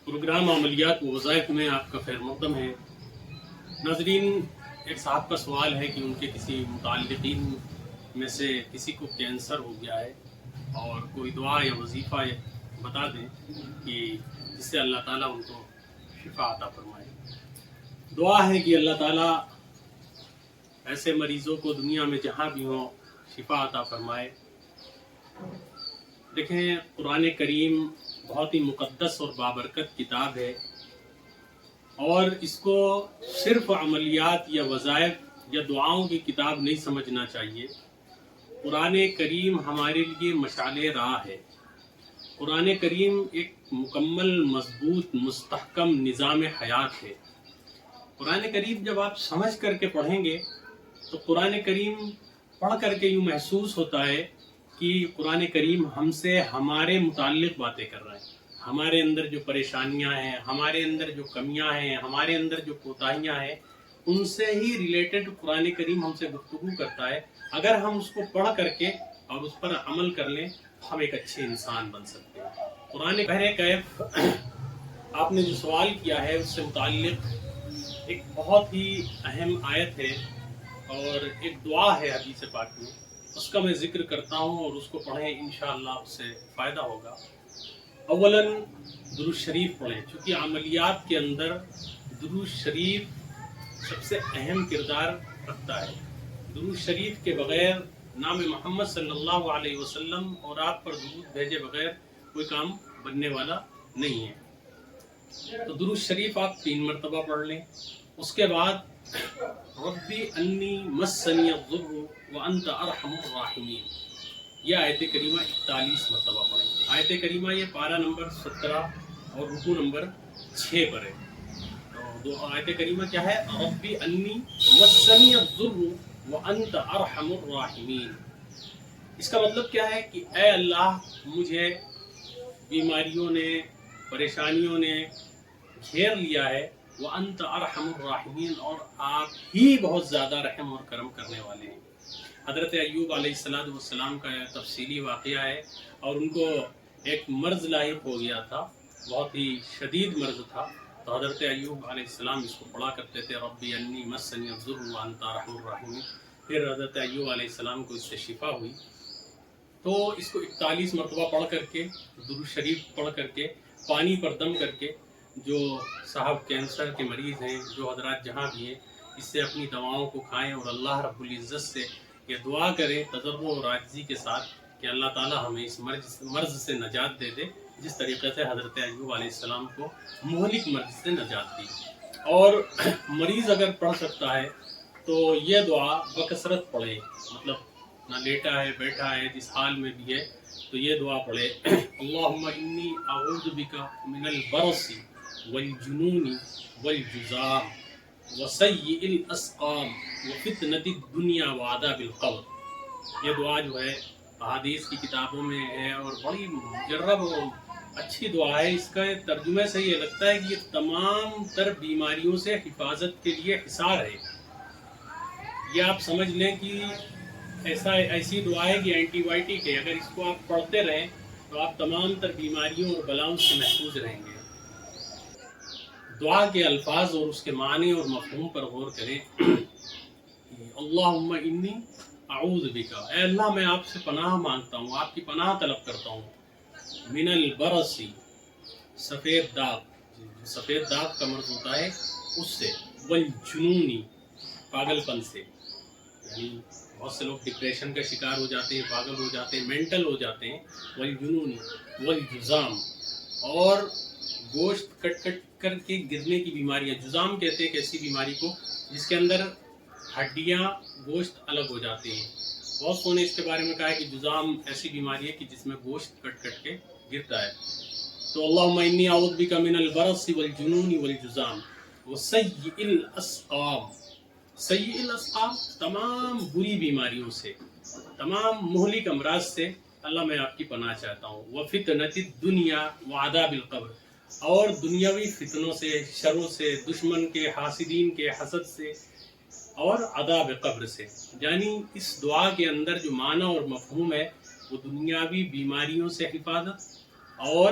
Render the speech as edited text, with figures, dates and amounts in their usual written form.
Programme عملیات و وظائف میں آپ کا خیر مقدم ہے۔ ناظرین، ایک صاحب کا سوال ہے کہ ان کے کسی متعلقین میں سے کسی کو کینسر ہو گیا ہے اور کوئی دعا یا وظیفہ بتا دیں کہ جس سے اللہ تعالیٰ ان کو شفا عطا فرمائے۔ دعا ہے کہ اللہ تعالیٰ ایسے مریضوں کو دنیا میں جہاں بھی ہوں شفا عطا فرمائے۔ دیکھیں، قرآن کریم بہت ہی مقدس اور بابرکت کتاب ہے، اور اس کو صرف عملیات یا وظائف یا دعاؤں کی کتاب نہیں سمجھنا چاہیے۔ قرآن کریم ہمارے لیے مشعل راہ ہے۔ قرآن کریم ایک مکمل، مضبوط، مستحکم نظام حیات ہے۔ قرآن کریم جب آپ سمجھ کر کے پڑھیں گے تو قرآن کریم پڑھ کر کے یوں محسوس ہوتا ہے کہ قرآن کریم ہم سے ہمارے متعلق باتیں کر رہا ہے۔ ہمارے اندر جو پریشانیاں ہیں، ہمارے اندر جو کمیاں ہیں، ہمارے اندر جو کوتاہیاں ہیں، ان سے ہی ریلیٹڈ قرآن کریم ہم سے گفتگو کرتا ہے۔ اگر ہم اس کو پڑھ کر کے اور اس پر عمل کر لیں تو ہم ایک اچھے انسان بن سکتے ہیں۔ قرآن بحر کیف آپ نے جو سوال کیا ہے اس سے متعلق ایک بہت ہی اہم آیت ہے اور ایک دعا ہے حدیث پاک میں، اس کا میں ذکر کرتا ہوں اور اس کو پڑھیں، انشاءاللہ اس سے فائدہ ہوگا۔ اولاً درود شریف پڑھیں، چونکہ عملیات کے اندر درود شریف سب سے اہم کردار رکھتا ہے۔ درود شریف کے بغیر نام محمد صلی اللہ علیہ وسلم اور آپ پر درود بھیجے بغیر کوئی کام بننے والا نہیں ہے۔ تو درود شریف آپ 3 مرتبہ پڑھ لیں۔ اس کے بعد ربی انی مسنی الضر وانت ارحم الراحمین، یہ آیت کریمہ 41 مرتبہ پڑھیں۔ آیت کریمہ یہ پارہ نمبر 17 اور رکوع نمبر 6 پر ہے۔ تو آیت کریمہ کیا ہے؟ ربی انی مسنی الضر وانت ارحم الراحمین۔ اس کا مطلب کیا ہے کہ اے اللہ، مجھے بیماریوں نے، پریشانیوں نے گھیر لیا ہے، وانت ارحم الراحمین، اور آپ ہی بہت زیادہ رحم اور کرم کرنے والے ہیں۔ حضرت ایوب علیہ السلام کا تفصیلی واقعہ ہے، اور ان کو ایک مرض لاحق ہو گیا تھا، بہت ہی شدید مرض تھا۔ تو حضرت ایوب علیہ السلام اس کو پڑھا کرتے تھے، ربی انی مسنی الضر وانت ارحم الراحمین۔ پھر حضرت ایوب علیہ السلام کو اس سے شفا ہوئی۔ تو اس کو 41 مرتبہ پڑھ کر کے، درود شریف پڑھ کر کے، پانی پر دم کر کے، جو صاحب کینسر کے مریض ہیں، جو حضرات جہاں بھی ہیں، اس سے اپنی دواؤں کو کھائیں اور اللہ رب العزت سے یہ دعا کریں تضرع اور عاجزی کے ساتھ کہ اللہ تعالیٰ ہمیں اس مرض سے نجات دے دے، جس طریقے سے حضرت ایوب علیہ السلام کو مہلک مرض سے نجات دی۔ اور مریض اگر پڑھ سکتا ہے تو یہ دعا بکثرت پڑھے، مطلب نہ لیٹا ہے، بیٹھا ہے، جس حال میں بھی ہے تو یہ دعا پڑھے، اللہم انی اعوذ بک من البرص والجنون والجذام وسیء الاسقام وفتنة الدنیا وعذاب القبر۔ یہ دعا جو ہے احادیث کی کتابوں میں ہے اور بڑی مجرب اور اچھی دعا ہے۔ اس کا ترجمے سے یہ لگتا ہے کہ یہ تمام تر بیماریوں سے حفاظت کے لیے حصار ہے۔ یہ آپ سمجھ لیں کہ ایسی دعا ہے کہ اینٹی بائیوٹک ہے، اگر اس کو آپ پڑھتے رہیں تو آپ تمام تر بیماریوں اور بلاؤں سے محفوظ رہیں گے۔ دعا کے الفاظ اور اس کے معنی اور مفہوم پر غور کریں۔ اللہم انی اعوذ بک، اے اللہ میں آپ سے پناہ مانگتا ہوں، آپ کی پناہ طلب کرتا ہوں، من البرص، سفید داغ، سفید داغ کا مرض ہوتا ہے اس سے، والجنون، پاگل پن سے، یعنی بہت سے لوگ ڈپریشن کا شکار ہو جاتے ہیں، پاگل ہو جاتے ہیں، مینٹل ہو جاتے ہیں، والجنون والجذام، اور گوشت کٹ کٹ کر کے گرنے کی بیماریاں۔ جذام کہتے ہیں کہ ایسی بیماری کو جس کے اندر ہڈیاں، گوشت الگ ہو جاتے ہیں۔ بہت سو نے اس کے بارے میں کہا ہے کہ جذام ایسی بیماری ہے کہ جس میں گوشت کٹ کٹ کے گرتا ہے۔ تو اللہم انی اعوذ بک من البرص والجنون والجذام وسیء الاسقام۔ سیء الاسقام تمام بری بیماریوں سے، تمام مہلک امراض سے اللہ میں آپ کی پناہ چاہتا ہوں۔ وفتنۃ الدنیا وعذاب القبر، اور دنیاوی فتنوں سے، شروں سے، دشمن کے، حاسدین کے حسد سے، اور عذاب قبر سے۔ یعنی اس دعا کے اندر جو معنی اور مفہوم ہے وہ دنیاوی بیماریوں سے حفاظت اور